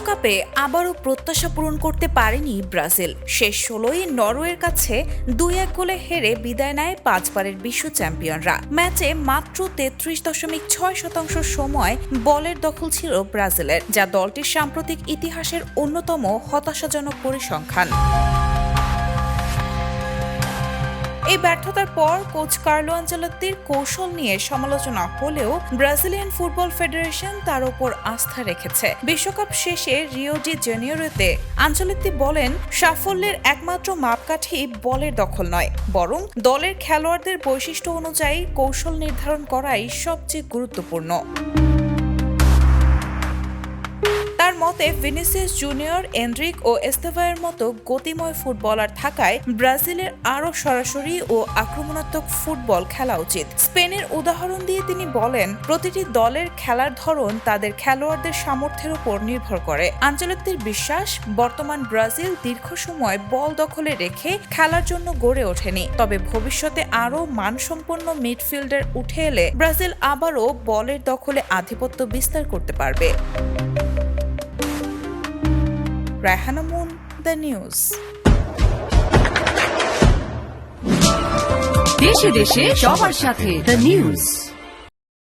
বিশ্বকাপে আবারও প্রত্যাশা পূরণ করতে পারেনি ব্রাজিল। শেষ ১৬ই নরওয়ের কাছে ২-১ গোলে হেরে বিদায় নেয় ৫ বারের বিশ্ব চ্যাম্পিয়নরা। ম্যাচে মাত্র ৩৩.৬% সময় বলের দখল ছিল ব্রাজিলের, যা দলটির সাম্প্রতিক ইতিহাসের অন্যতম হতাশাজনক পরিসংখ্যান। এই ব্যর্থতার পর কোচ কার্লো আনচেলত্তির কৌশল নিয়ে সমালোচনা হলেও ব্রাজিলিয়ান ফুটবল ফেডারেশন তার উপর আস্থা রেখেছে। বিশ্বকাপ শেষে রিও ডি জেনিরোতে আনচেলত্তি বলেন, সাফল্যের একমাত্র মাপকাঠি বলের দখল নয়, বরং দলের খেলোয়াড়দের বৈশিষ্ট্য অনুযায়ী কৌশল নির্ধারণ করাই সবচেয়ে গুরুত্বপূর্ণ। তার মতে ভিনিসিয়াস জুনিয়র, এন্ড্রিক ও এস্তেভায়ের মতো গতিময় ফুটবলার থাকায় ব্রাজিলের আরও সরাসরি ও আক্রমণাত্মক ফুটবল খেলা উচিত। স্পেনের উদাহরণ দিয়ে তিনি বলেন, প্রতিটি দলের খেলার ধরন তাদের খেলোয়াড়দের সামর্থ্যের উপর নির্ভর করে। আনচেলত্তির বিশ্বাস, বর্তমান ব্রাজিল দীর্ঘ সময় বল দখলে রেখে খেলার জন্য গড়ে ওঠেনি, তবে ভবিষ্যতে আরও মানসম্পন্ন মিডফিল্ডার উঠে এলে ব্রাজিল আবারও বলের দখলে আধিপত্য বিস্তার করতে পারবে। Raihana moon, the news. দেশে দেশে সবার সাথে দ্য নিউজ।